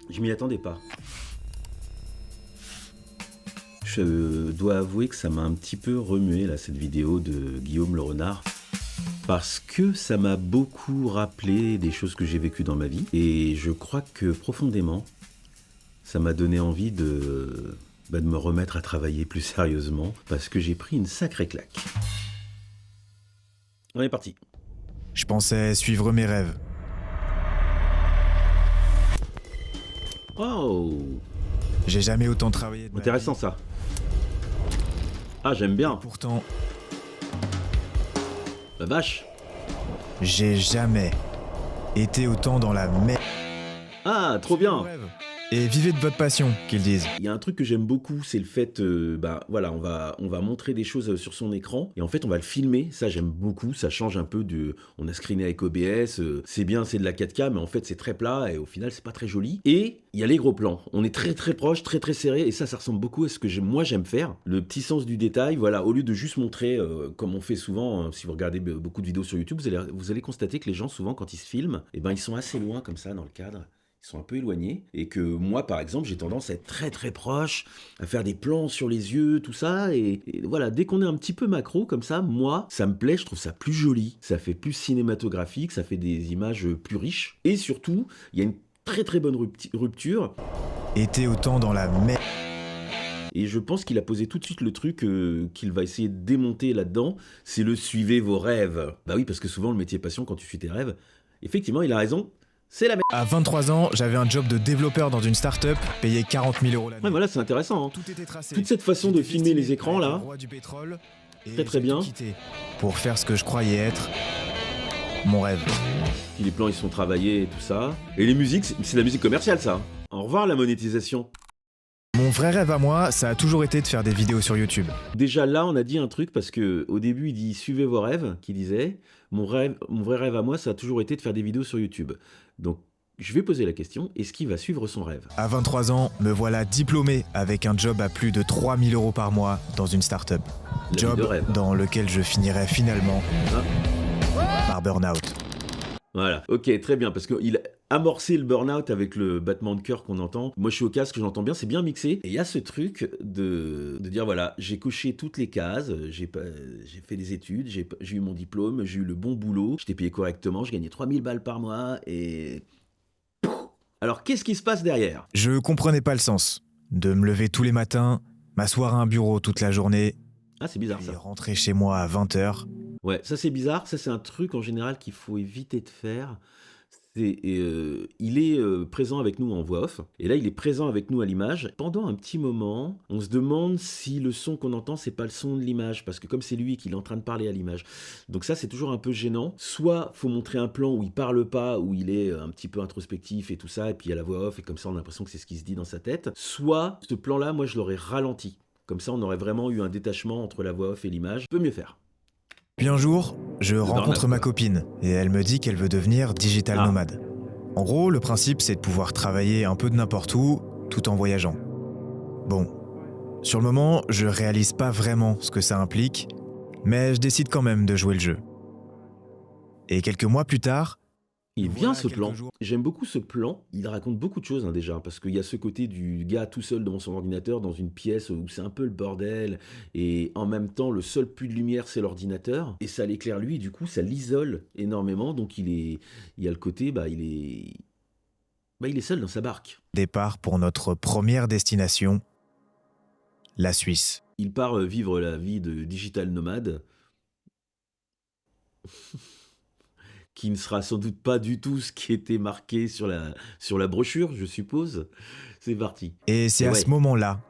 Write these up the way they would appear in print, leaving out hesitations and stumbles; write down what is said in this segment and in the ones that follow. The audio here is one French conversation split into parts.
Je m'y attendais pas. Je dois avouer que ça m'a un petit peu remué, là, cette vidéo de Guillaume le Renard. Parce que ça m'a beaucoup rappelé des choses que j'ai vécues dans ma vie. Et je crois que profondément, ça m'a donné envie de me remettre à travailler plus sérieusement. Parce que j'ai pris une sacrée claque. On est parti. Je pensais suivre mes rêves. Oh, J'ai jamais autant travaillé de ma intéressant vie. ça. Ah, j'aime bien. Pourtant, La vache. j'ai jamais été autant dans la merde. Ah, trop bien. Et vivez de votre passion, qu'ils disent. Il y a un truc que j'aime beaucoup, c'est le fait, voilà, on va montrer des choses sur son écran et en fait on va le filmer. Ça j'aime beaucoup, ça change un peu de. On a screené avec OBS, c'est bien, c'est de la 4K, mais en fait c'est très plat et au final c'est pas très joli. Et il y a les gros plans. On est très très proche, très très serré et ça ressemble beaucoup à ce que moi j'aime faire. Le petit sens du détail, voilà, au lieu de juste montrer comme on fait souvent, hein, si vous regardez beaucoup de vidéos sur YouTube, vous allez constater que les gens souvent quand ils se filment, eh ben ils sont assez loin comme ça dans le cadre. Ils sont un peu éloignés, et que moi, par exemple, j'ai tendance à être très très proche, à faire des plans sur les yeux, tout ça, et voilà, dès qu'on est un petit peu macro comme ça, moi, ça me plaît, je trouve ça plus joli, ça fait plus cinématographique, ça fait des images plus riches, et surtout, il y a une très très bonne rupture, Été autant dans la merde. et je pense qu'il a posé tout de suite le truc qu'il va essayer de démonter là-dedans, c'est le suivez vos rêves. Bah oui, parce que souvent le métier passion, quand tu suis tes rêves, effectivement, il a raison, c'est la merde. À 23 ans, j'avais un job de développeur dans une start-up, payé 40 000 € l'année. Ouais, voilà, c'est intéressant, hein. Tout était tracé. Toute cette façon de J'étais filmer destiné les écrans, à être là, le roi du pétrole, et très, très j'ai bien. tout quitté pour faire ce que je croyais être mon rêve. Puis les plans ils sont travaillés et tout ça. Et les musiques, c'est de la musique commerciale ça. Au revoir la monétisation. Mon vrai rêve à moi, ça a toujours été de faire des vidéos sur YouTube. Déjà là on a dit un truc parce que au début il dit suivez vos rêves, qu'il disait. Mon vrai rêve à moi ça a toujours été de faire des vidéos sur YouTube. Donc je vais poser la question, est-ce qu'il va suivre son rêve? À 23 ans, me voilà diplômé avec un job à plus de 3 000 € par mois dans une start-up. La vie de Job rêve. dans lequel je finirai finalement par burn-out. Voilà, ok, très bien, parce qu'il a amorcé le burn-out avec le battement de cœur qu'on entend. Moi, je suis au casque, j'entends bien, c'est bien mixé. Et il y a ce truc de dire, voilà, j'ai coché toutes les cases, j'ai fait des études, j'ai eu mon diplôme, j'ai eu le bon boulot, j'étais payé correctement, je gagnais 3000 balles par mois, et... Alors, qu'est-ce qui se passe derrière? Je comprenais pas le sens de me lever tous les matins, m'asseoir à un bureau toute la journée, Ah, c'est bizarre, puis ça. rentrer chez moi à 20 h. Ouais, ça c'est bizarre, ça c'est un truc en général qu'il faut éviter de faire. Il est présent avec nous en voix off, et là il est présent avec nous à l'image. Pendant un petit moment, on se demande si le son qu'on entend c'est pas le son de l'image, parce que comme c'est lui qui est en train de parler à l'image. Donc ça c'est toujours un peu gênant. Soit faut montrer un plan où il parle pas, où il est un petit peu introspectif et tout ça, et puis il y a la voix off, et comme ça on a l'impression que c'est ce qui se dit dans sa tête. Soit ce plan-là, moi je l'aurais ralenti. Comme ça on aurait vraiment eu un détachement entre la voix off et l'image. Peut mieux faire. Puis un jour, je rencontre burn-out, ma quoi. copine et elle me dit qu'elle veut devenir digital Ah. nomade. En gros, le principe, c'est de pouvoir travailler un peu de n'importe où, tout en voyageant. Bon, sur le moment, je réalise pas vraiment ce que ça implique, mais je décide quand même de jouer le jeu. Et quelques mois plus tard, Il est Voilà bien ce quelques plan. jours. J'aime beaucoup ce plan. Il raconte beaucoup de choses hein, déjà, parce qu'il y a ce côté du gars tout seul devant son ordinateur dans une pièce où c'est un peu le bordel, et en même temps le seul puits de lumière c'est l'ordinateur, et ça l'éclaire lui, et du coup ça l'isole énormément, donc il y a le côté, il est seul dans sa barque. départ pour notre première destination, la Suisse. Il part vivre la vie de digital nomade, qui ne sera sans doute pas du tout ce qui était marqué sur la brochure, je suppose. C'est parti. Et c'est Et à ouais. ce moment-là,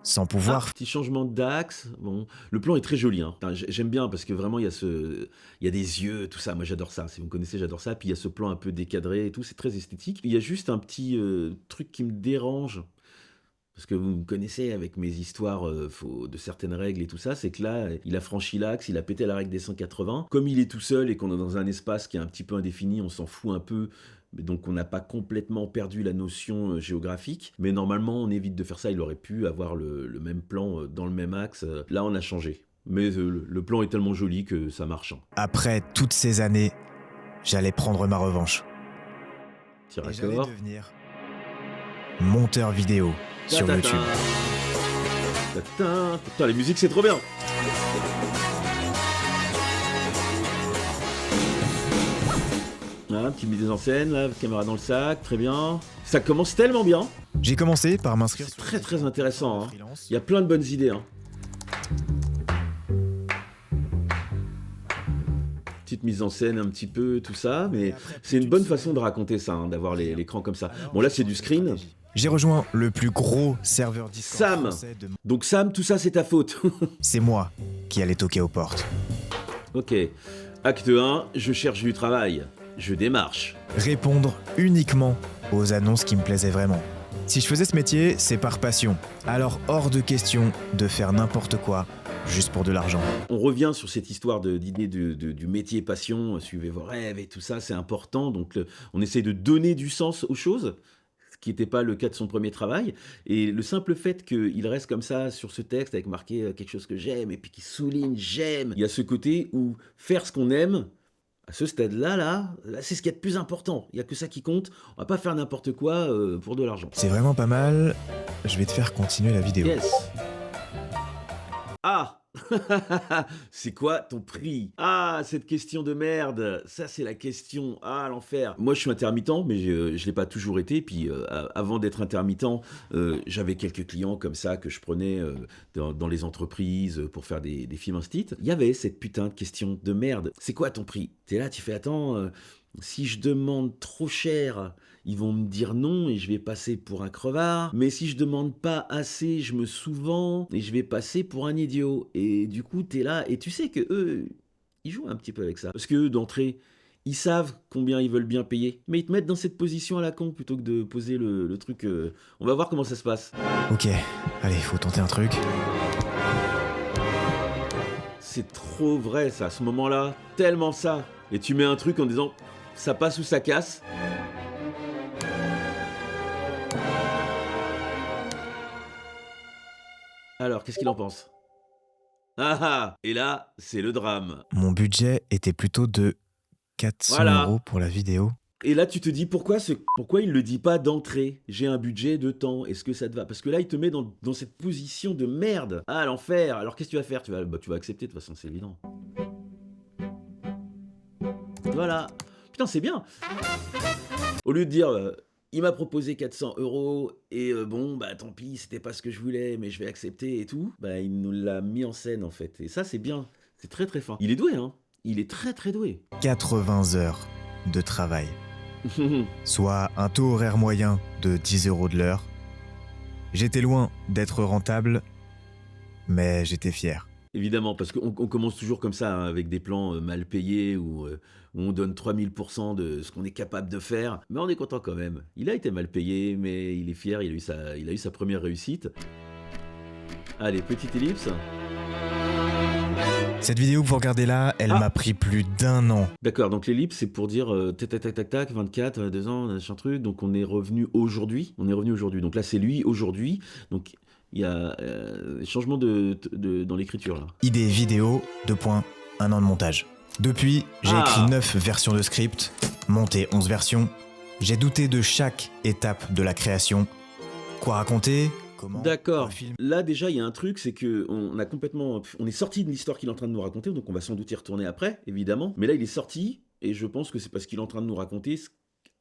sans pouvoir Petit changement d'axe. Bon, le plan est très joli. Hein. Enfin, j'aime bien parce que vraiment il y a des yeux, tout ça. Moi j'adore ça. Si vous me connaissez, j'adore ça. Puis il y a ce plan un peu décadré et tout. C'est très esthétique. Il y a juste un petit truc qui me dérange. Parce que vous me connaissez avec mes histoires de certaines règles et tout ça, c'est que là, il a franchi l'axe, il a pété la règle des 180. Comme il est tout seul et qu'on est dans un espace qui est un petit peu indéfini, on s'en fout un peu. Donc on n'a pas complètement perdu la notion géographique. Mais normalement, on évite de faire ça. Il aurait pu avoir le même plan dans le même axe. Là, on a changé. Mais le plan est tellement joli que ça marche. Hein. après toutes ces années, j'allais prendre ma revanche. Petit Et j'allais raccord. devenir monteur vidéo sur Ta-ta-ta. YouTube. Ta-ta. Putain, les musiques, c'est trop bien. Voilà, petite mise en scène, là, caméra dans le sac, très bien. Ça commence tellement bien. J'ai commencé par m'inscrire C'est sur très très intéressant. Hein. freelance. Il y a plein de bonnes idées. Hein. Petite mise en scène un petit peu, tout ça, mais c'est une bonne façon de raconter ça, hein, d'avoir l'écran comme ça. Bon là c'est du screen. J'ai rejoint le plus gros serveur Discord Sam. français de... Donc Sam, tout ça c'est ta faute. C'est moi qui allais toquer aux portes. Ok. Acte 1, je cherche du travail. Je démarche. Répondre uniquement aux annonces qui me plaisaient vraiment. Si je faisais ce métier, c'est par passion. Alors hors de question de faire n'importe quoi juste pour de l'argent. On revient sur cette histoire d'idée du métier passion, suivez vos rêves et tout ça, c'est important. Donc on essaie de donner du sens aux choses, ce qui n'était pas le cas de son premier travail. Et le simple fait qu'il reste comme ça sur ce texte avec marqué quelque chose que j'aime et puis qui souligne j'aime, il y a ce côté où faire ce qu'on aime, à ce stade-là, là, c'est ce qui est le plus important. Il n'y a que ça qui compte. On va pas faire n'importe quoi pour de l'argent. C'est vraiment pas mal. Je vais te faire continuer la vidéo. Yes. Ah. C'est quoi ton prix? Ah, cette question de merde. Ça, c'est la question. Ah, l'enfer. Moi, je suis intermittent, mais je l'ai pas toujours été. Puis, avant d'être intermittent, j'avais quelques clients comme ça que je prenais dans les entreprises pour faire des films instit. Il y avait cette putain de question de merde. C'est quoi ton prix? T'es là, tu fais attends. Si je demande trop cher, ils vont me dire non et je vais passer pour un crevard. Mais si je demande pas assez, je me sous-vends et je vais passer pour un idiot. Et du coup, t'es là et tu sais que eux, ils jouent un petit peu avec ça. Parce que eux, d'entrée, ils savent combien ils veulent bien payer. Mais ils te mettent dans cette position à la con plutôt que de poser le truc. On va voir comment ça se passe. Ok, allez, faut tenter un truc. C'est trop vrai ça, à ce moment-là. Tellement ça. Et tu mets un truc en disant ça passe ou ça casse. Alors, qu'est-ce qu'il en pense? Ah ah. Et là, c'est le drame. Mon budget était plutôt de 400 Voilà. € pour la vidéo. Et là, tu te dis, pourquoi il le dit pas d'entrée? J'ai un budget de temps, est-ce que ça te va? Parce que là, il te met dans cette position de merde. Ah, l'enfer. Alors, qu'est-ce que tu vas faire? Tu vas accepter, de toute façon, c'est évident. Voilà. Putain, c'est bien. Au lieu de dire, il m'a proposé 400 € et bon, bah tant pis, c'était pas ce que je voulais, mais je vais accepter et tout. Bah, il nous l'a mis en scène, en fait. Et ça, c'est bien. C'est très, très fin. Il est doué, hein. Il est très, très doué. 80 heures de travail. Soit un taux horaire moyen de 10 € de l'heure. J'étais loin d'être rentable, mais j'étais fier. Évidemment, parce qu'on commence toujours comme ça, hein, avec des plans mal payés où on donne 3000% de ce qu'on est capable de faire. Mais on est content quand même. Il a été mal payé, mais il est fier, il a eu sa première réussite. Allez, petite ellipse. Cette vidéo que vous regardez là, elle m'a pris plus d'1 an. D'accord, donc l'ellipse, c'est pour dire tac, tac, tac, tac, tac, 24, 2 ans, machin truc. Donc on est revenu aujourd'hui. Donc là, c'est lui aujourd'hui. Donc il y a changement dans l'écriture là. Idée vidéo, 1 an de montage. Depuis, j'ai écrit 9 versions de script, monté 11 versions. J'ai douté de chaque étape de la création. Quoi raconter? Comment? D'accord. Film. Là déjà il y a un truc, c'est que on est sorti de l'histoire qu'il est en train de nous raconter, donc on va sans doute y retourner après, évidemment. Mais là il est sorti et je pense que c'est parce qu'il est en train de nous raconter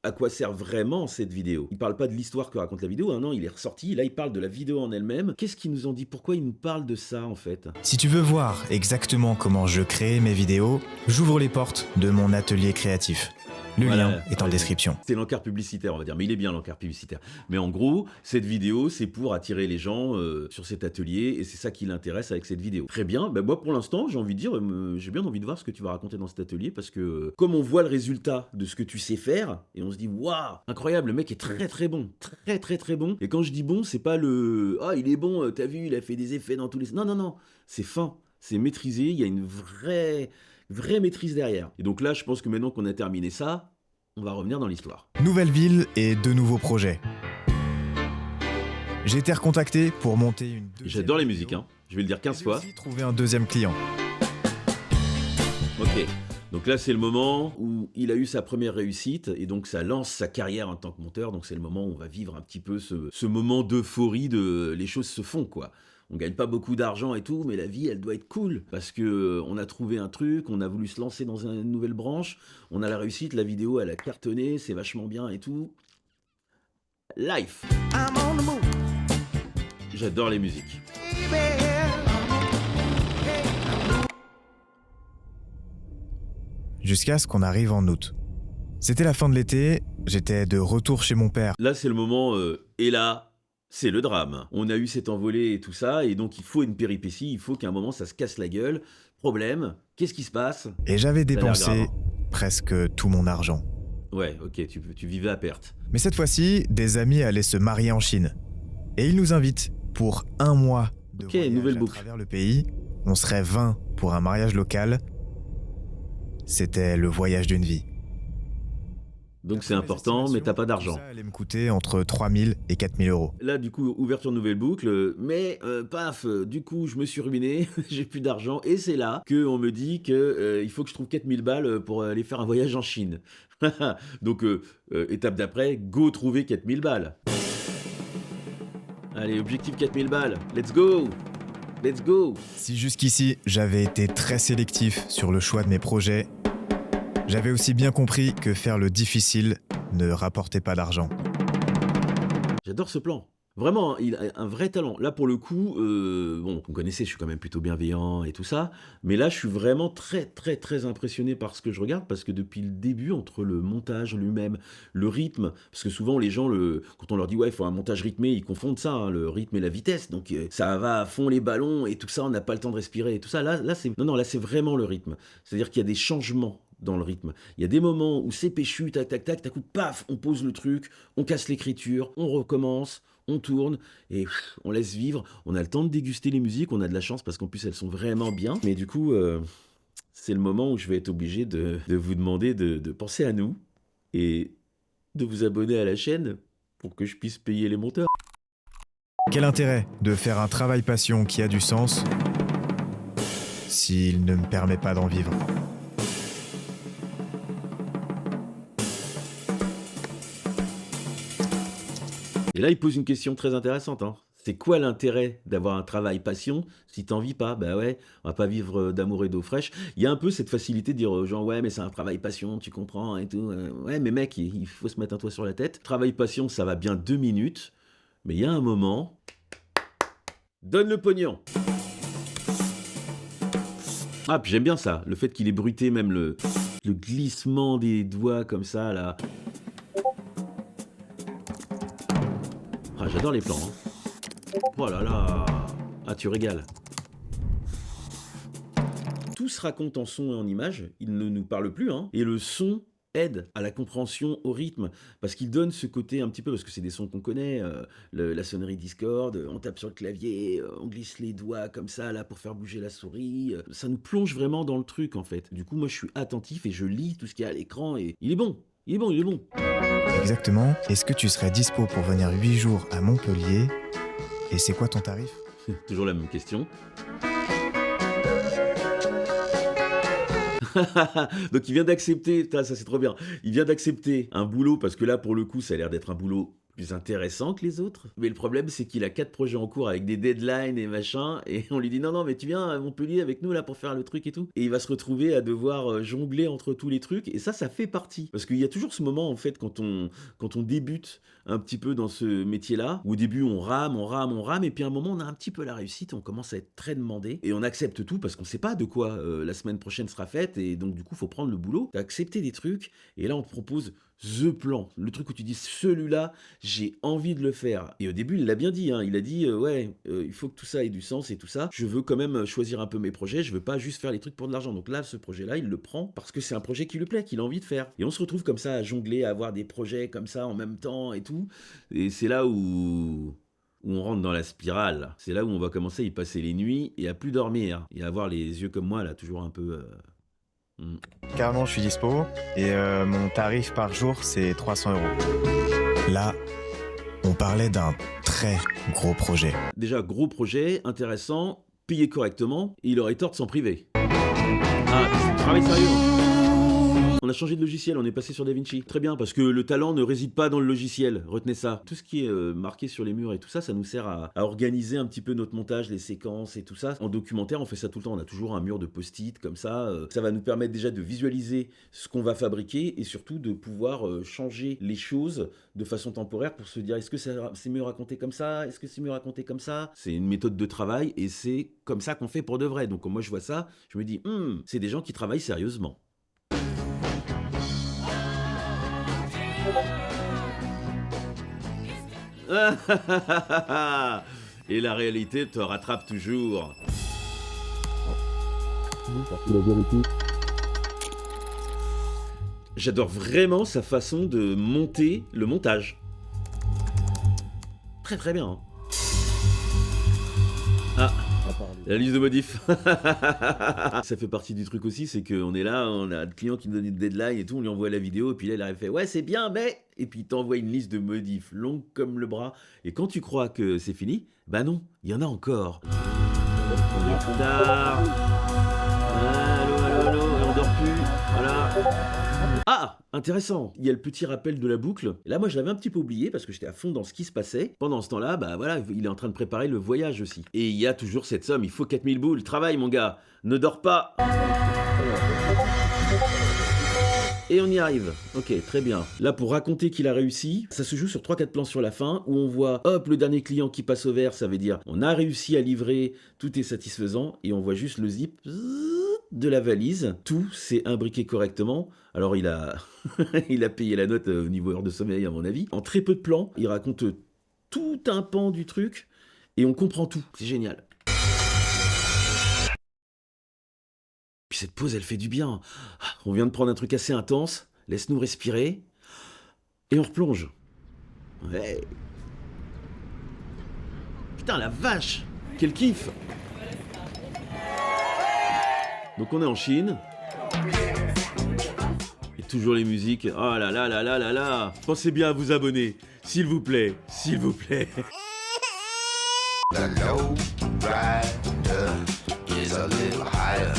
à quoi sert vraiment cette vidéo. Il parle pas de l'histoire que raconte la vidéo, hein, non, il est ressorti. Là il parle de la vidéo en elle-même. Qu'est-ce qu'ils nous ont dit? Pourquoi ils nous parlent de ça en fait? Si tu veux voir exactement comment je crée mes vidéos, j'ouvre les portes de mon atelier créatif. Le Voilà, lien est en description. C'est l'encart publicitaire, on va dire, mais il est bien l'encart publicitaire. Mais en gros, cette vidéo, c'est pour attirer les gens sur cet atelier, et c'est ça qui l'intéresse avec cette vidéo. Très bien, ben moi pour l'instant, j'ai envie de dire, j'ai bien envie de voir ce que tu vas raconter dans cet atelier, parce que comme on voit le résultat de ce que tu sais faire, et on se dit, waouh, incroyable, le mec est très très bon, très très très bon. Et quand je dis bon, c'est pas le, ah il est bon, t'as vu, il a fait des effets dans tous les... Non, non, non, c'est fin, c'est maîtrisé, il y a une vraie maîtrise derrière. Et donc là, je pense que maintenant qu'on a terminé ça, on va revenir dans l'histoire. Nouvelle ville et de nouveaux projets. J'ai été recontacté pour monter une deuxième J'adore les vidéo. musiques, hein. Je vais le dire 15 fois. J'ai aussi trouvé un deuxième client. Ok. Donc là, c'est le moment où il a eu sa première réussite et donc ça lance sa carrière en tant que monteur. Donc c'est le moment où on va vivre un petit peu ce moment d'euphorie de les choses se font, quoi. On gagne pas beaucoup d'argent et tout, mais la vie, elle doit être cool parce que on a trouvé un truc, on a voulu se lancer dans une nouvelle branche, on a la réussite, la vidéo, elle a cartonné, c'est vachement bien et tout. Life. J'adore les musiques. Jusqu'à ce qu'on arrive en août. C'était la fin de l'été, j'étais de retour chez mon père. Là, c'est le moment, et là, c'est le drame. On a eu cette envolée et tout ça, et donc il faut une péripétie, il faut qu'à un moment ça se casse la gueule. Problème, qu'est-ce qui se passe? Et j'avais Ça a l'air dépensé grave, presque tout mon argent. Ouais, ok, tu vivais à perte. Mais cette fois-ci, des amis allaient se marier en Chine. Et ils nous invitent pour 1 mois de Ok, voyage nouvelle à boucle. travers le pays. On serait 20 pour un mariage local. C'était le voyage d'une vie. Donc c'est important, mais t'as pas Tout d'argent. ça allait me coûter entre 3 000 et 4 000 euros. Là, du coup, ouverture de nouvelle boucle, mais paf, du coup, je me suis ruiné, j'ai plus d'argent, et c'est là qu'on me dit que il faut que je trouve 4000 balles pour aller faire un voyage en Chine. Donc, étape d'après, go trouver 4000 balles. Allez, objectif 4000 balles, let's go! Let's go! Si jusqu'ici, j'avais été très sélectif sur le choix de mes projets, j'avais aussi bien compris que faire le difficile ne rapportait pas d'argent. J'adore ce plan. Vraiment, il a un vrai talent. Là, pour le coup, bon, vous me connaissez, je suis quand même plutôt bienveillant et tout ça. Mais là, je suis vraiment très, très, très impressionné par ce que je regarde parce que depuis le début, entre le montage lui-même, le rythme, parce que souvent, les gens, quand on leur dit, ouais, il faut un montage rythmé, ils confondent ça, hein, le rythme et la vitesse. Donc, ça va à fond les ballons et tout ça, on n'a pas le temps de respirer et tout ça. Là, non, là, c'est vraiment le rythme. C'est-à-dire qu'il y a des changements dans le rythme. Il y a des moments où c'est péchu, tac, tac, tac, coup, paf, on pose le truc, on casse l'écriture, on recommence, on tourne et on laisse vivre. On a le temps de déguster les musiques, on a de la chance parce qu'en plus elles sont vraiment bien. Mais du coup, c'est le moment où je vais être obligé de vous demander de penser à nous et de vous abonner à la chaîne pour que je puisse payer les monteurs. Quel intérêt de faire un travail passion qui a du sens s'il ne me permet pas d'en vivre ? Et là, il pose une question très intéressante, hein. C'est quoi l'intérêt d'avoir un travail passion si t'en vis pas? Bah ouais, on va pas vivre d'amour et d'eau fraîche. Il y a un peu cette facilité de dire aux gens, ouais, mais c'est un travail passion, tu comprends et tout. Ouais, mais mec, il faut se mettre un toit sur la tête. Travail passion, ça va bien 2 minutes, mais il y a un moment, donne le pognon. Ah, puis j'aime bien ça, le fait qu'il ait bruité même le glissement des doigts comme ça, là. Ah, j'adore les plans, hein. Oh là là. Ah, tu régales. Tout se raconte en son et en image, il ne nous parle plus, hein. Et le son aide à la compréhension, au rythme, parce qu'il donne ce côté un petit peu, parce que c'est des sons qu'on connaît, la sonnerie Discord, on tape sur le clavier, on glisse les doigts comme ça, là, pour faire bouger la souris. Ça nous plonge vraiment dans le truc, en fait. Du coup, moi, je suis attentif et je lis tout ce qu'il y a à l'écran, et il est bon. Il est bon, il est bon. Exactement. Est-ce que tu serais dispo pour venir 8 jours à Montpellier ? Et c'est quoi ton tarif ? Toujours la même question. Donc il vient d'accepter, putain, ça c'est trop bien, il vient d'accepter un boulot, parce que là pour le coup ça a l'air d'être un boulot plus intéressant que les autres. Mais le problème c'est qu'il a 4 projets en cours avec des deadlines et machin, et on lui dit non mais tu viens à Montpellier avec nous là pour faire le truc et tout. Et il va se retrouver à devoir jongler entre tous les trucs, et ça fait partie. Parce qu'il y a toujours ce moment en fait quand on débute un petit peu dans ce métier-là, où au début on rame, et puis à un moment on a un petit peu la réussite, on commence à être très demandé, et on accepte tout parce qu'on sait pas de quoi la semaine prochaine sera faite, et donc du coup faut prendre le boulot, accepter des trucs, et là on te propose the plan, le truc où tu dis celui-là, j'ai envie de le faire. Et au début, il l'a bien dit, hein, il a dit il faut que tout ça ait du sens et tout ça. Je veux quand même choisir un peu mes projets, je veux pas juste faire les trucs pour de l'argent. Donc là, ce projet-là, il le prend parce que c'est un projet qui lui plaît, qu'il a envie de faire. Et on se retrouve comme ça à jongler, à avoir des projets comme ça en même temps et tout. Et c'est là où on rentre dans la spirale. C'est là où on va commencer à y passer les nuits et à plus dormir. Et à avoir les yeux comme moi, là, toujours un peu... Carrément, je suis dispo. Et mon tarif par jour, c'est 300 €. Là, on parlait d'un très gros projet. Déjà, gros projet, intéressant, payé correctement, et il aurait tort de s'en priver. Ah, c'est du travail sérieux. On a changé de logiciel, on est passé sur DaVinci. Très bien, parce que le talent ne réside pas dans le logiciel. Retenez ça. Tout ce qui est marqué sur les murs et tout ça, ça nous sert à organiser un petit peu notre montage, les séquences et tout ça. En documentaire, on fait ça tout le temps. On a toujours un mur de post-it comme ça. Ça va nous permettre déjà de visualiser ce qu'on va fabriquer et surtout de pouvoir changer les choses de façon temporaire pour se dire est-ce que c'est mieux raconté comme ça? Est-ce que c'est mieux raconté comme ça? C'est une méthode de travail et c'est comme ça qu'on fait pour de vrai. Donc quand moi je vois ça, je me dis c'est des gens qui travaillent sérieusement. Et la réalité te rattrape toujours. J'adore vraiment sa façon de monter le montage. Très très bien. Hein. Ah, la liste de modifs. Ça fait partie du truc aussi, c'est qu'on est là, on a le client qui nous donne une deadline et tout, on lui envoie la vidéo, et puis là il arrive fait ouais c'est bien, mais... Et puis il t'envoie une liste de modifs longue comme le bras, et quand tu crois que c'est fini, bah non, il y en a encore. On est en retard. Allô, et on dort plus, voilà. Ah, intéressant. Il y a le petit rappel de la boucle. Là, moi, je l'avais un petit peu oublié parce que j'étais à fond dans ce qui se passait. Pendant ce temps-là, bah voilà, il est en train de préparer le voyage aussi. Et il y a toujours cette somme. Il faut 4000 boules. Travaille, mon gars. Ne dors pas. Et on y arrive. Ok, très bien. Là, pour raconter qu'il a réussi, ça se joue sur 3-4 plans sur la fin où on voit, hop, le dernier client qui passe au vert. Ça veut dire, on a réussi à livrer, tout est satisfaisant. Et on voit juste le zip de la valise. Tout s'est imbriqué correctement. Alors, il a, il a payé la note au niveau heure de sommeil, à mon avis. En très peu de plans, il raconte tout un pan du truc et on comprend tout. C'est génial. Puis cette pause, elle fait du bien. On vient de prendre un truc assez intense. Laisse-nous respirer. Et on replonge. Ouais. Putain, la vache! Quel kiff! Donc on est en Chine. Et toujours les musiques. Oh là là là là là là! Pensez bien à vous abonner. S'il vous plaît. S'il vous plaît. The low rider is a little higher.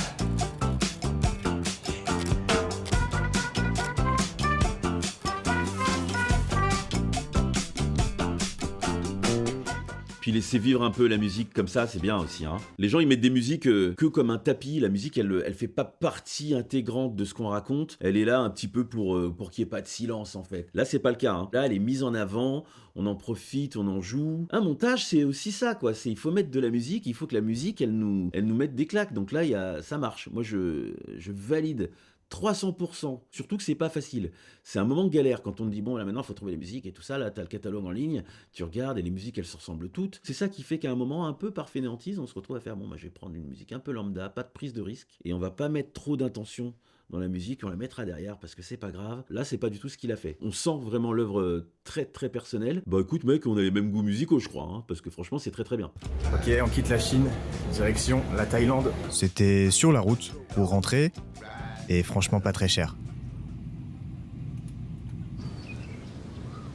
Puis laisser vivre un peu la musique comme ça, c'est bien aussi. Hein. Les gens, ils mettent des musiques que comme un tapis. La musique, elle fait pas partie intégrante de ce qu'on raconte. Elle est là un petit peu pour qu'il n'y ait pas de silence, en fait. Là, c'est pas le cas. Hein. Là, elle est mise en avant, on en profite, on en joue. Un montage, c'est aussi ça, quoi. Il faut mettre de la musique, il faut que la musique, elle nous mette des claques. Donc là, ça marche. Moi, je valide 300%. Surtout que c'est pas facile. C'est un moment de galère quand on te dit bon là maintenant il faut trouver les musiques et tout ça. Là t'as le catalogue en ligne, tu regardes et les musiques elles se ressemblent toutes. C'est ça qui fait qu'à un moment un peu par fainéantise on se retrouve à faire bon bah je vais prendre une musique un peu lambda, pas de prise de risque et on va pas mettre trop d'intention dans la musique, on la mettra derrière parce que c'est pas grave. Là c'est pas du tout ce qu'il a fait. On sent vraiment l'œuvre très très personnelle. Bah écoute mec, on a les mêmes goûts musicaux je crois, hein, parce que franchement c'est très très bien. Ok, on quitte la Chine, direction la Thaïlande. C'était sur la route pour rentrer. Et franchement pas très cher.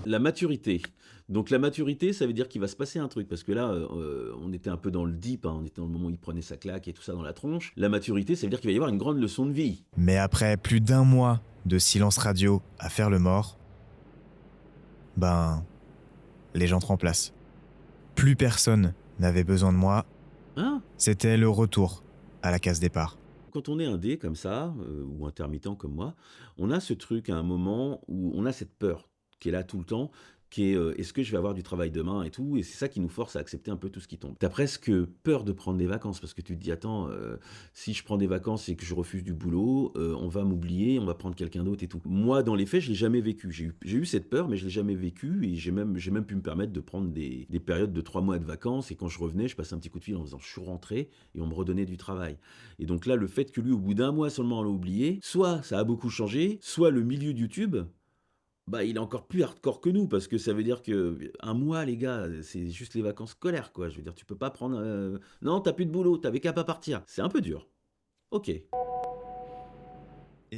La maturité. Donc la maturité, ça veut dire qu'il va se passer un truc, parce que là, on était un peu dans le deep, hein, on était dans le moment où il prenait sa claque et tout ça dans la tronche. La maturité, ça veut dire qu'il va y avoir une grande leçon de vie. Mais après plus d'1 mois de silence radio à faire le mort, les gens en place. Plus personne n'avait besoin de moi. Hein ? C'était le retour à la case départ. Quand on est indé comme ça, ou intermittent comme moi, on a ce truc à un moment où on a cette peur qui est là tout le temps, qui est est-ce que je vais avoir du travail demain et tout, et c'est ça qui nous force à accepter un peu tout ce qui tombe. T'as presque peur de prendre des vacances parce que tu te dis attends, si je prends des vacances et que je refuse du boulot, on va m'oublier, on va prendre quelqu'un d'autre et tout. Moi dans les faits je l'ai jamais vécu, j'ai eu cette peur mais je l'ai jamais vécu et j'ai même pu me permettre de prendre des périodes de 3 mois de vacances et quand je revenais je passais un petit coup de fil en faisant je suis rentré et on me redonnait du travail. Et donc là le fait que lui au bout d'1 mois seulement on l'a oublié, soit ça a beaucoup changé, soit le milieu de YouTube il est encore plus hardcore que nous, parce que ça veut dire que 1 mois, les gars, c'est juste les vacances scolaires, quoi. Je veux dire, tu peux pas prendre... Non, t'as plus de boulot, t'avais qu'à pas partir. C'est un peu dur. Ok.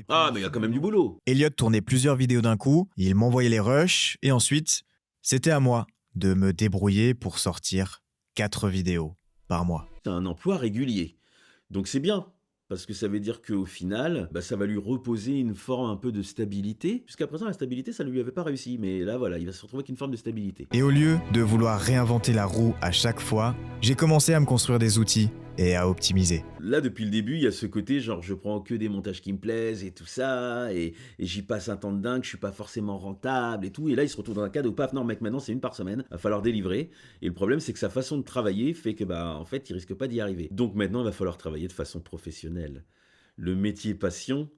Ah, mais il y a quand même du boulot. Elliot tournait plusieurs vidéos d'un coup, il m'envoyait les rushs, et ensuite, c'était à moi de me débrouiller pour sortir 4 vidéos par mois. T'as un emploi régulier. Donc c'est bien. parce que ça veut dire qu'au final, bah, ça va lui reposer une forme un peu de stabilité. Jusqu'à présent, la stabilité, ça ne lui avait pas réussi. Mais là, voilà, il va se retrouver avec une forme de stabilité. Et au lieu de vouloir réinventer la roue à chaque fois, j'ai commencé à me construire des outils et à optimiser. Là, depuis le début, il y a ce côté, genre, je prends que des montages qui me plaisent et tout ça, et j'y passe un temps de dingue, je suis pas forcément rentable et tout. Et là, il se retrouve dans un cadre où, paf, non, mec, maintenant, c'est une par semaine, va falloir délivrer. Et le problème, c'est que sa façon de travailler fait que, bah, en fait, il risque pas d'y arriver. Donc maintenant, il va falloir travailler de façon professionnelle. Le métier passion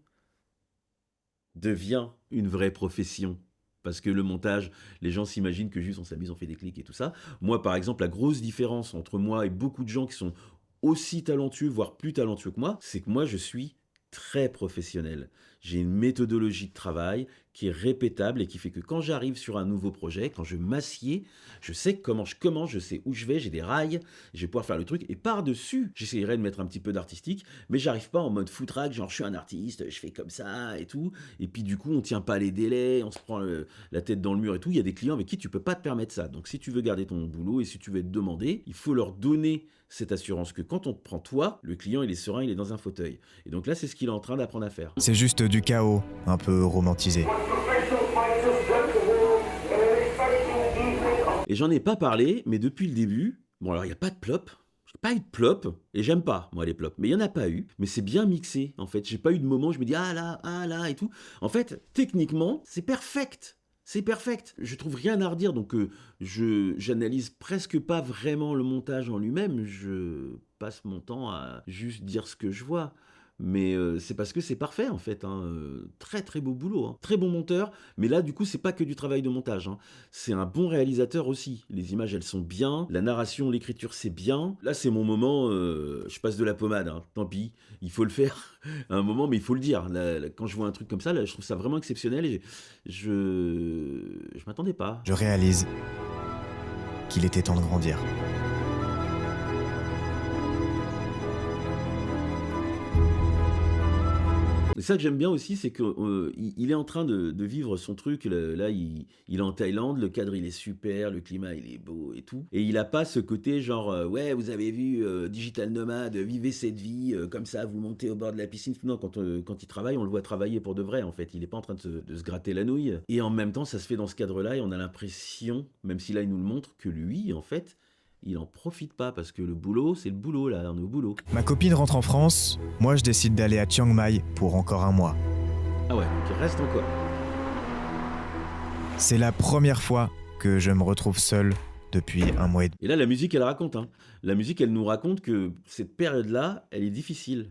devient une vraie profession. Parce que le montage, les gens s'imaginent que juste on s'amuse, on fait des clics et tout ça. Moi, par exemple, la grosse différence entre moi et beaucoup de gens qui sont aussi talentueux, voire plus talentueux que moi, c'est que moi, je suis très professionnel. J'ai une méthodologie de travail qui est répétable et qui fait que quand j'arrive sur un nouveau projet, quand je m'assieds, je sais comment je commence, je sais où je vais, j'ai des rails, je vais pouvoir faire le truc. Et par-dessus, j'essayerai de mettre un petit peu d'artistique, mais j'arrive pas en mode footrack, genre je suis un artiste, je fais comme ça et tout. Et puis du coup, on tient pas les délais, on se prend la tête dans le mur et tout. Il y a des clients avec qui tu peux pas te permettre ça. Donc si tu veux garder ton boulot et si tu veux être demandé, il faut leur donner cette assurance que quand on te prend toi, le client il est serein, il est dans un fauteuil. Et donc là, c'est ce qu'il est en train d'apprendre à faire. C'est juste du chaos, un peu romantisé. Et j'en ai pas parlé, mais depuis le début, bon alors il n'y a pas de plop, j'ai pas eu de plop, et j'aime pas, moi, les plops, mais il y en a pas eu, mais c'est bien mixé, en fait. J'ai pas eu de moment où je me dis, ah là, et tout. En fait, techniquement, c'est perfect. C'est perfect. Je trouve rien à redire, donc j'analyse presque pas vraiment le montage en lui-même. Je passe mon temps à juste dire ce que je vois. Mais c'est parce que c'est parfait en fait, hein. Très très beau boulot, hein. Très bon monteur, mais là du coup c'est pas que du travail de montage, hein. C'est un bon réalisateur aussi. Les images elles sont bien, la narration, l'écriture c'est bien. Là c'est mon moment, je passe de la pommade, hein. Tant pis, il faut le faire à un moment, mais il faut le dire. Là, quand je vois un truc comme ça, là, je trouve ça vraiment exceptionnel et je m'attendais pas. Je réalise qu'il était temps de grandir. Et ça que j'aime bien aussi, c'est qu'il est en train de vivre son truc. Là, il est en Thaïlande, le cadre il est super, le climat il est beau et tout. Et il a pas ce côté genre, ouais, vous avez vu, Digital Nomade, vivez cette vie, comme ça, vous montez au bord de la piscine. Non, quand il travaille, on le voit travailler pour de vrai en fait. Il est pas en train de se gratter la nouille. Et en même temps, ça se fait dans ce cadre-là et on a l'impression, même si là il nous le montre, que lui, en fait, il en profite pas parce que le boulot, c'est le boulot là, on est au boulot. Ma copine rentre en France, moi je décide d'aller à Chiang Mai pour encore un mois. Ah ouais, donc il reste encore. C'est la première fois que je me retrouve seul depuis un mois et demi. Et là, la musique, elle raconte, hein. La musique, elle nous raconte que cette période-là, elle est difficile.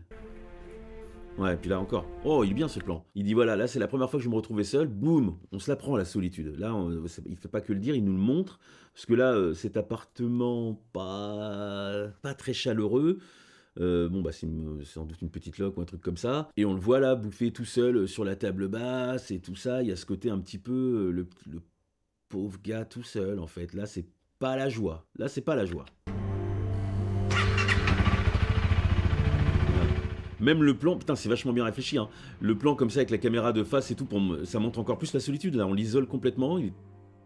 Ouais, et puis là encore. Oh, il est bien ce plan. Il dit voilà, là c'est la première fois que je me retrouvais seul. Boum, on se la prend la solitude. Là, il fait pas que le dire, il nous le montre. Parce que là, cet appartement pas très chaleureux. Bon, bah c'est sans doute une petite loque ou un truc comme ça. Et on le voit là, bouffer tout seul sur la table basse et tout ça. Il y a ce côté un petit peu le pauvre gars tout seul en fait. Là, c'est pas la joie. Là, c'est pas la joie. Même le plan, putain, c'est vachement bien réfléchi, hein. Le plan comme ça avec la caméra de face et tout, ça montre encore plus la solitude. Là, on l'isole complètement, il est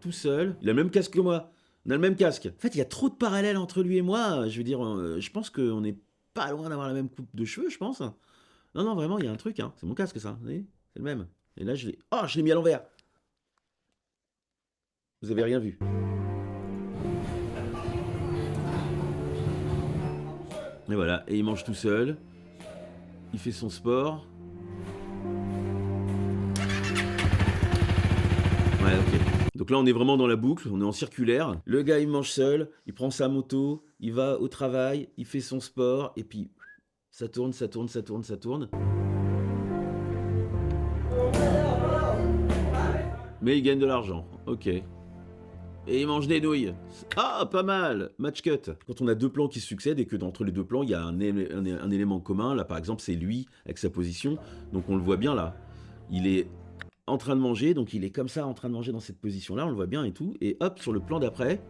tout seul. Il a le même casque que moi. On a le même casque. En fait, il y a trop de parallèles entre lui et moi. Je veux dire, je pense qu'on n'est pas loin d'avoir la même coupe de cheveux, je pense. Non, non, vraiment, il y a un truc, hein. C'est mon casque, ça. Vous voyez, c'est le même. Et là, je l'ai mis à l'envers. Vous avez rien vu. Et voilà, et il mange tout seul. Il fait son sport. Ouais, ok. Donc là, on est vraiment dans la boucle, on est en circulaire. Le gars, il mange seul, il prend sa moto, il va au travail, il fait son sport, et puis ça tourne, ça tourne, ça tourne, ça tourne. Mais il gagne de l'argent, ok. Et il mange des nouilles. Ah, pas mal. Match cut. Quand on a deux plans qui se succèdent et que d'entre les deux plans, il y a un élément commun. Là, par exemple, c'est lui avec sa position. Donc on le voit bien là. Il est en train de manger. Donc il est comme ça en train de manger dans cette position-là. On le voit bien et tout. Et hop, sur le plan d'après,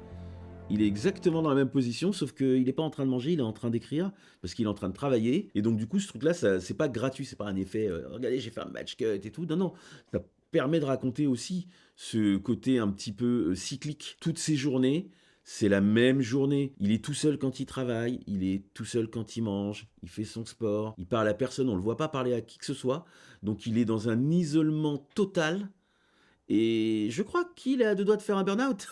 il est exactement dans la même position. Sauf qu'il n'est pas en train de manger. Il est en train d'écrire. Parce qu'il est en train de travailler. Et donc du coup, ce truc-là, c'est pas gratuit. C'est pas un effet, regardez, j'ai fait un match cut et tout. Non, non. Ça permet de raconter aussi ce côté un petit peu cyclique. Toutes ces journées, C'est la même journée. Il est tout seul quand il travaille, il est tout seul quand il mange, il fait son sport, il parle à personne, on le voit pas parler à qui que ce soit. Donc il est dans un isolement total. Et je crois qu'il est à deux doigts de faire un burn-out.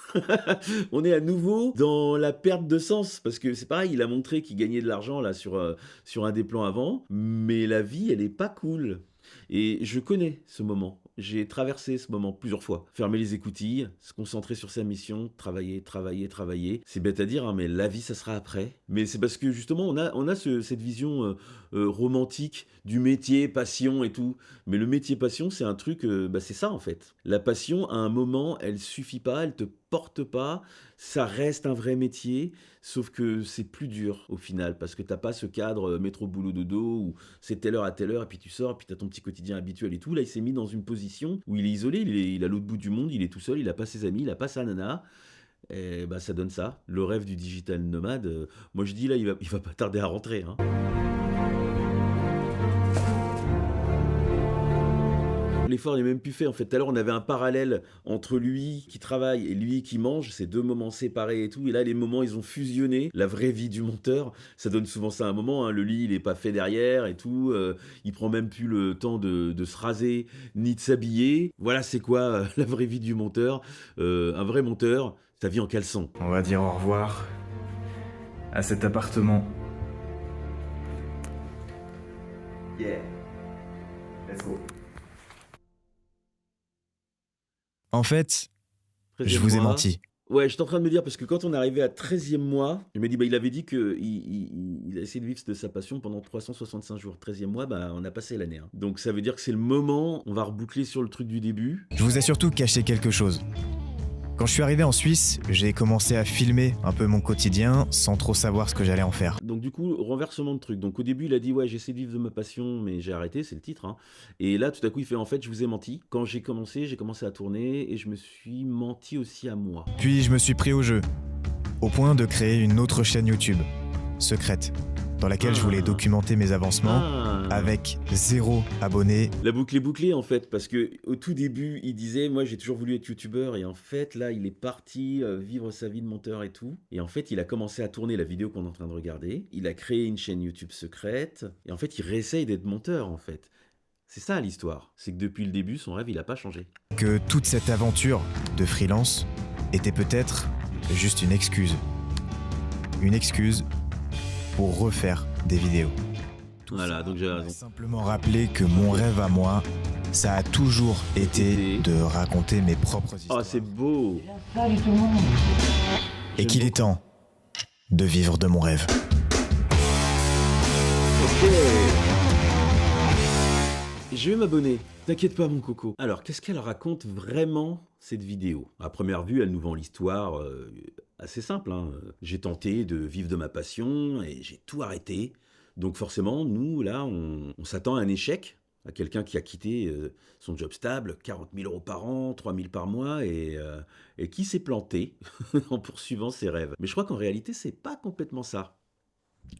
On est à nouveau dans la perte de sens. Parce que c'est pareil, il a montré qu'il gagnait de l'argent là sur un des plans avant. Mais la vie, elle est pas cool. Et je connais ce moment. J'ai traversé ce moment plusieurs fois. Fermer les écoutilles, se concentrer sur sa mission, travailler, travailler, travailler. C'est bête à dire, hein, mais la vie, ça sera après. Mais c'est parce que justement, on a cette vision romantique du métier, passion et tout. Mais le métier passion, c'est un truc, c'est ça en fait. La passion, à un moment, elle suffit pas, elle te porte pas. Ça reste un vrai métier, sauf que c'est plus dur au final, parce que t'as pas ce cadre métro boulot dodo où c'est telle heure à telle heure, et puis tu sors, puis t'as ton petit quotidien habituel et tout. Là, il s'est mis dans une position où il est isolé, il est à l'autre bout du monde, il est tout seul, il a pas ses amis, il a pas sa nana. Et bah ça donne ça, le rêve du digital nomade. Moi je dis là, il va pas tarder à rentrer, hein. L'effort n'est même plus fait en fait. Tout à l'heure, on avait un parallèle entre lui qui travaille et lui qui mange, ces deux moments séparés et tout. Et là, les moments, ils ont fusionné. La vraie vie du monteur, ça donne souvent ça à un moment, hein. Le lit, il est pas fait derrière et tout. Il prend même plus le temps de se raser ni de s'habiller. Voilà, c'est quoi la vraie vie du monteur. Un vrai monteur, sa vie en caleçon. On va dire au revoir à cet appartement. Yeah. Let's go. En fait, je 13e vous ai mois. menti. Ouais, j'étais en train de me dire, parce que quand on est arrivé à 13e mois, je me dis, il avait dit qu'il il a essayé de vivre de sa passion pendant 365 jours. 13e mois, on a passé l'année, hein. Donc ça veut dire que c'est le moment, on va reboucler sur le truc du début. Je vous ai surtout caché quelque chose. Quand je suis arrivé en Suisse, j'ai commencé à filmer un peu mon quotidien sans trop savoir ce que j'allais en faire. Donc du coup, renversement de truc. Donc au début, il a dit, ouais, j'essaie de vivre de ma passion, mais j'ai arrêté, c'est le titre, hein. Et là, tout à coup, il fait, en fait, je vous ai menti. Quand j'ai commencé à tourner et je me suis menti aussi à moi. Puis je me suis pris au jeu, au point de créer une autre chaîne YouTube, secrète, dans laquelle je voulais documenter mes avancements avec 0 abonnés. La boucle est bouclée en fait, parce que au tout début, il disait, moi j'ai toujours voulu être youtubeur, et en fait là, il est parti vivre sa vie de monteur et tout. Et en fait, il a commencé à tourner la vidéo qu'on est en train de regarder. Il a créé une chaîne YouTube secrète, et en fait, il réessaye d'être monteur en fait. C'est ça l'histoire, c'est que depuis le début, son rêve, il a pas changé. Que toute cette aventure de freelance était peut-être juste une excuse. Une excuse pour refaire des vidéos. Voilà, donc j'ai m'a raison. simplement rappelé que mon rêve à moi, ça a toujours été de raconter mes propres histoires. Oh, c'est beau. Et qu'il est temps de vivre de mon rêve. Ok. Je vais m'abonner, t'inquiète pas mon coco. Alors, qu'est-ce qu'elle raconte vraiment, cette vidéo? À première vue, elle nous vend l'histoire assez simple, hein. J'ai tenté de vivre de ma passion et j'ai tout arrêté. Donc forcément, nous, là, on s'attend à un échec, à quelqu'un qui a quitté son job stable, 40 000 € par an, 3 000 par mois, et qui s'est planté en poursuivant ses rêves. Mais je crois qu'en réalité, c'est pas complètement ça.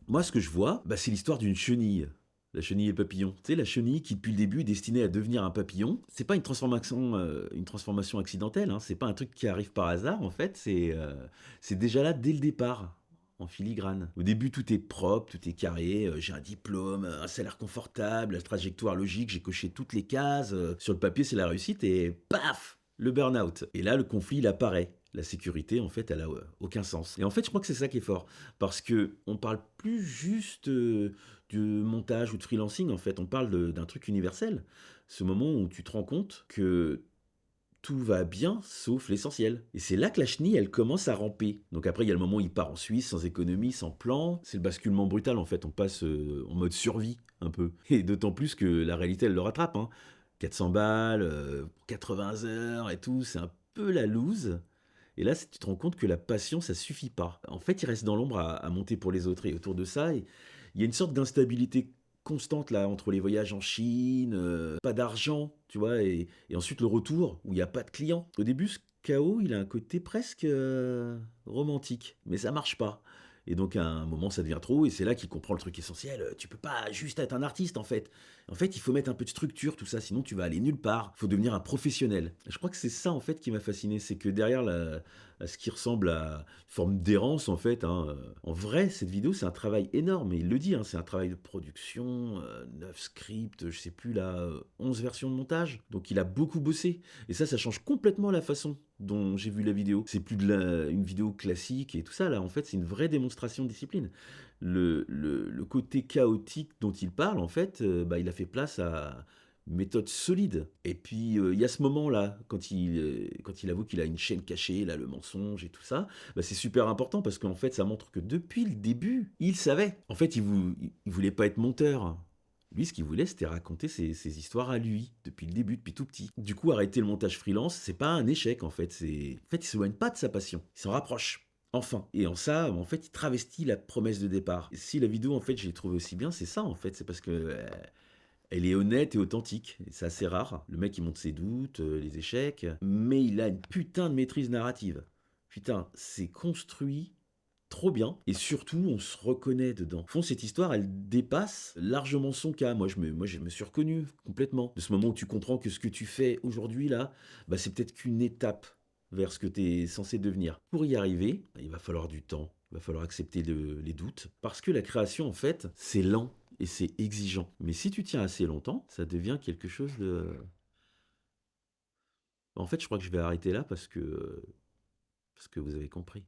Moi, ce que je vois, c'est l'histoire d'une chenille. La chenille et le papillon. Tu sais, la chenille qui, depuis le début, est destinée à devenir un papillon. C'est pas une transformation accidentelle, hein. C'est pas un truc qui arrive par hasard, en fait. C'est déjà là dès le départ, en filigrane. Au début, tout est propre, tout est carré. J'ai un diplôme, un salaire confortable, la trajectoire logique, j'ai coché toutes les cases. Sur le papier, c'est la réussite et paf, le burn-out. Et là, le conflit, il apparaît. La sécurité, en fait, elle a aucun sens. Et en fait, je crois que c'est ça qui est fort. Parce que on parle plus juste de montage ou de freelancing, en fait. On parle d'un truc universel. Ce moment où tu te rends compte que tout va bien, sauf l'essentiel. Et c'est là que la chenille, elle commence à ramper. Donc après, il y a le moment où il part en Suisse, sans économie, sans plan. C'est le basculement brutal, en fait. On passe en mode survie, un peu. Et d'autant plus que la réalité, elle le rattrape, hein. 400 balles, 80 heures et tout, c'est un peu la loose. Et là, tu te rends compte que la passion, ça suffit pas. En fait, il reste dans l'ombre à monter pour les autres. Et autour de ça, il y a une sorte d'instabilité constante là, entre les voyages en Chine, pas d'argent, tu vois, et ensuite le retour, où il n'y a pas de clients. Au début, ce chaos, il a un côté presque romantique, mais ça marche pas. Et donc à un moment, ça devient trop, et c'est là qu'il comprend le truc essentiel. Tu peux pas juste être un artiste, en fait. En fait, il faut mettre un peu de structure, tout ça, sinon tu vas aller nulle part. Il faut devenir un professionnel. Et je crois que c'est ça, en fait, qui m'a fasciné. C'est que derrière ce qui ressemble à une forme d'errance, en fait, hein, en vrai, cette vidéo, c'est un travail énorme. Et il le dit, hein, c'est un travail de production, 9 scripts, je sais plus, là, 11 versions de montage. Donc il a beaucoup bossé. Et ça change complètement la façon dont j'ai vu la vidéo. C'est plus une vidéo classique et tout ça, là. En fait, c'est une vraie démonstration de discipline. Le côté chaotique dont il parle, en fait, il a fait place à une méthode solide. Et puis, il y a ce moment-là, quand il avoue qu'il a une chaîne cachée, là, le mensonge et tout ça, c'est super important parce qu'en fait, ça montre que depuis le début, il savait. En fait, il voulait pas être monteur. Lui, ce qu'il voulait, c'était raconter ses histoires à lui, depuis le début, depuis tout petit. Du coup, arrêter le montage freelance, c'est pas un échec, en fait. En fait, il s'éloigne pas de sa passion. Il s'en rapproche. Enfin. Et en ça, en fait, il travestit la promesse de départ. Et si la vidéo, en fait, je l'ai trouvée aussi bien, c'est ça, en fait. C'est parce que elle est honnête et authentique. Et c'est assez rare. Le mec, il montre ses doutes, les échecs. Mais il a une putain de maîtrise narrative. Putain, c'est construit trop bien. Et surtout, on se reconnaît dedans. Au fond, cette histoire, elle dépasse largement son cas. Je me suis reconnu complètement. De ce moment où tu comprends que ce que tu fais aujourd'hui, là, c'est peut-être qu'une étape vers ce que tu es censé devenir. Pour y arriver, il va falloir du temps. Il va falloir accepter les doutes. Parce que la création, en fait, c'est lent et c'est exigeant. Mais si tu tiens assez longtemps, ça devient quelque chose de... En fait, je crois que je vais arrêter là parce que vous avez compris.